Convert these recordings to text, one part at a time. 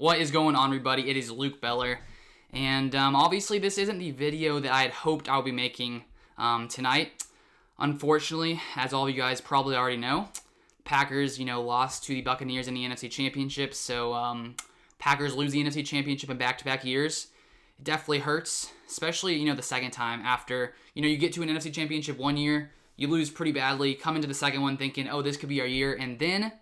What is going on, everybody? It is Luke Beller, and obviously this isn't the video that I had hoped I would be making tonight. Unfortunately, as all of you guys probably already know, Packers, lost to the Buccaneers in the NFC Championship, so Packers lose the NFC Championship in back-to-back years. It definitely hurts, especially, the second time after, you get to an NFC Championship one year, you lose pretty badly, come into the second one thinking, oh, this could be our year, and then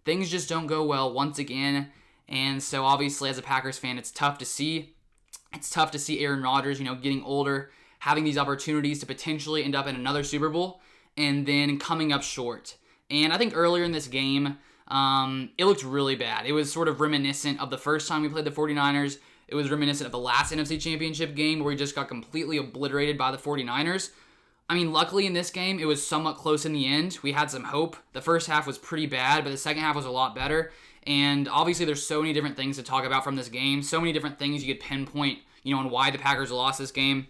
things just don't go well once again. And so obviously as a Packers fan, it's tough to see. It's tough to see Aaron Rodgers, getting older, having these opportunities to potentially end up in another Super Bowl, and then coming up short. And I think earlier in this game, it looked really bad. It was sort of reminiscent of the first time we played the 49ers. It was reminiscent of the last NFC Championship game where we just got completely obliterated by the 49ers. I mean, luckily in this game, it was somewhat close in the end. We had some hope. The first half was pretty bad, but the second half was a lot better. And obviously there's so many different things to talk about from this game. So many different things you could pinpoint, on why the Packers lost this game.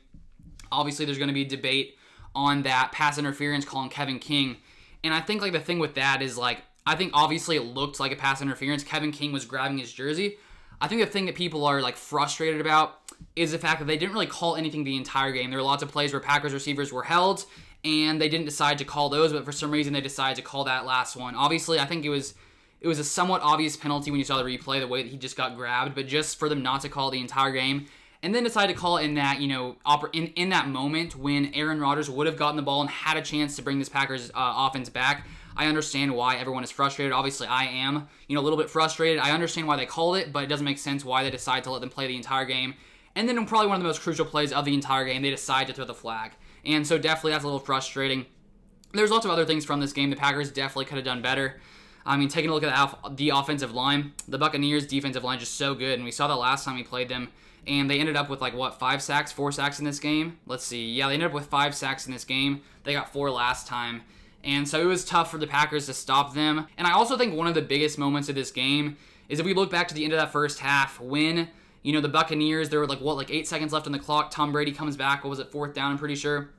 Obviously there's going to be debate on that pass interference call on Kevin King. And I think the thing with that is I think obviously it looked like a pass interference. Kevin King was grabbing his jersey. I think the thing that people are frustrated about is the fact that they didn't really call anything the entire game. There were lots of plays where Packers receivers were held and they didn't decide to call those, but for some reason they decided to call that last one. Obviously, I think it was a somewhat obvious penalty when you saw the replay, the way that he just got grabbed, but just for them not to call the entire game and then decide to call it in that, in that moment when Aaron Rodgers would have gotten the ball and had a chance to bring this Packers offense back. I understand why everyone is frustrated. Obviously, I am, a little bit frustrated. I understand why they called it, but it doesn't make sense why they decide to let them play the entire game. And then probably one of the most crucial plays of the entire game, they decide to throw the flag. And so definitely that's a little frustrating. There's lots of other things from this game. The Packers definitely could have done better. I mean, taking a look at the offensive line, the Buccaneers' defensive line is just so good, and we saw that last time we played them, and they ended up with 4 sacks in this game? Let's see. Yeah, they ended up with 5 sacks in this game. They got 4 last time. And so it was tough for the Packers to stop them. And I also think one of the biggest moments of this game is if we look back to the end of that first half when, the Buccaneers, there were 8 seconds left on the clock. Tom Brady comes back. What was it, 4th down, I'm pretty sure.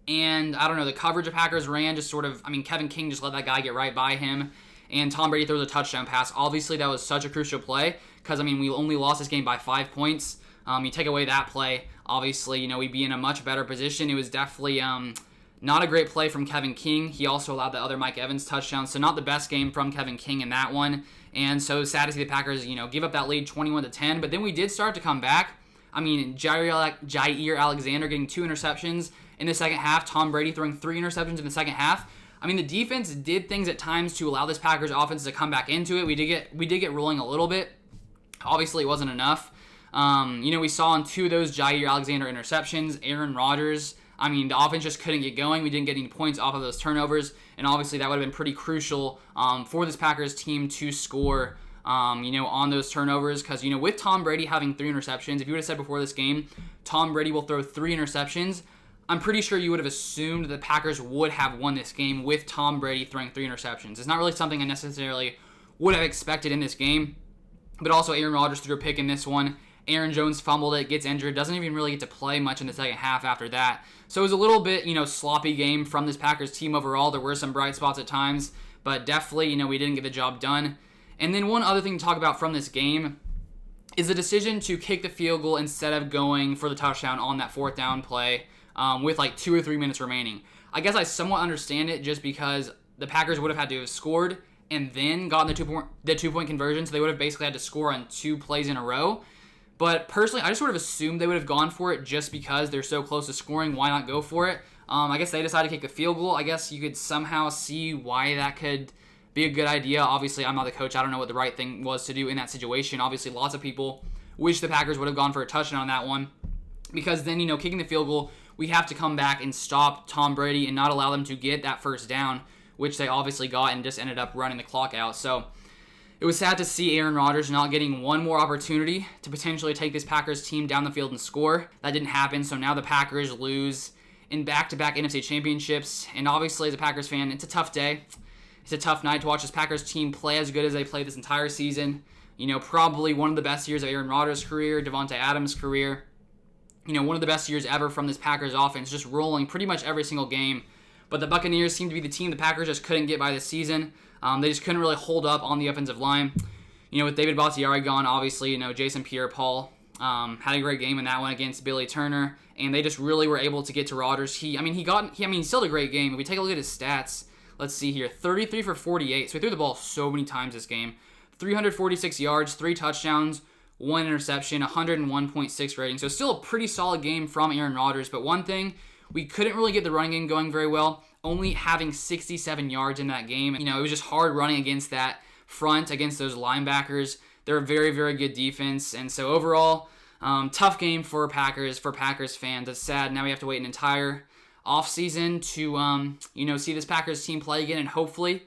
And I don't know, the coverage of Packers ran just Kevin King just let that guy get right by him. And Tom Brady throws a touchdown pass. Obviously, that was such a crucial play because, we only lost this game by 5 points. You take away that play, obviously, we'd be in a much better position. It was definitely not a great play from Kevin King. He also allowed the other Mike Evans touchdown, so not the best game from Kevin King in that one. And so sad to see the Packers, give up that lead 21-10. But then we did start to come back. Jair Alexander getting 2 interceptions in the second half. Tom Brady throwing 3 interceptions in the second half. The defense did things at times to allow this Packers offense to come back into it. We did get rolling a little bit. Obviously, it wasn't enough. We saw on 2 of those Jair Alexander interceptions, Aaron Rodgers. The offense just couldn't get going. We didn't get any points off of those turnovers, and obviously that would have been pretty crucial for this Packers team to score, on those turnovers. Because, with Tom Brady having 3 interceptions, if you would have said before this game, Tom Brady will throw 3 interceptions, I'm pretty sure you would have assumed the Packers would have won this game with Tom Brady throwing 3 interceptions. It's not really something I necessarily would have expected in this game, but also Aaron Rodgers threw a pick in this one. Aaron Jones fumbled it, gets injured, doesn't even really get to play much in the second half after that. So it was a little bit, sloppy game from this Packers team overall. There were some bright spots at times, but definitely, we didn't get the job done. And then one other thing to talk about from this game is the decision to kick the field goal instead of going for the touchdown on that 4th down play with 2 or 3 minutes remaining. I guess I somewhat understand it just because the Packers would have had to have scored and then gotten the 2-point conversion, so they would have basically had to score on 2 plays in a row. But personally, I just sort of assumed they would have gone for it just because they're so close to scoring. Why not go for it? I guess they decided to kick the field goal. I guess you could somehow see why that could be a good idea. Obviously, I'm not the coach. I don't know what the right thing was to do in that situation. Obviously, lots of people wish the Packers would have gone for a touchdown on that one because then, kicking the field goal, we have to come back and stop Tom Brady and not allow them to get that 1st down, which they obviously got and just ended up running the clock out. So it was sad to see Aaron Rodgers not getting one more opportunity to potentially take this Packers team down the field and score. That didn't happen, so now the Packers lose in back-to-back NFC championships. And obviously, as a Packers fan, it's a tough day. It's a tough night to watch this Packers team play as good as they played this entire season. Probably one of the best years of Aaron Rodgers' career, Devontae Adams' career. One of the best years ever from this Packers offense, just rolling pretty much every single game. But the Buccaneers seem to be the team the Packers just couldn't get by this season. They just couldn't really hold up on the offensive line. with David Bakhtiari gone, obviously, Jason Pierre-Paul had a great game in that one against Billy Turner, and they just really were able to get to Rodgers. He still had a great game. If we take a look at his stats, let's see here, 33 for 48. So he threw the ball so many times this game. 346 yards, 3 touchdowns, 1 interception, 101.6 rating. So still a pretty solid game from Aaron Rodgers. But one thing, we couldn't really get the running game going very well, only having 67 yards in that game. It was just hard running against that front, against those linebackers. They're a very, very good defense. And so overall, tough game for Packers fans. It's sad. Now we have to wait an entire offseason to, see this Packers team play again and hopefully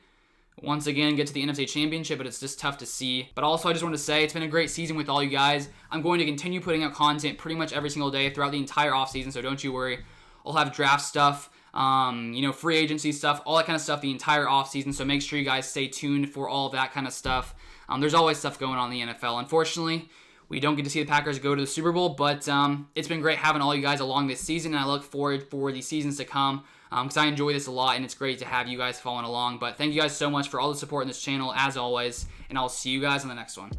once again get to the NFC Championship, but it's just tough to see. But also, I just want to say it's been a great season with all you guys. I'm going to continue putting out content pretty much every single day throughout the entire offseason, so don't you worry. I'll have draft stuff, free agency stuff, all that kind of stuff the entire offseason, so make sure you guys stay tuned for all of that kind of stuff. There's always stuff going on in the NFL. Unfortunately, we don't get to see the Packers go to the Super Bowl, but it's been great having all you guys along this season, and I look forward for the seasons to come because I enjoy this a lot, and it's great to have you guys following along. But thank you guys so much for all the support in this channel, as always, and I'll see you guys in the next one.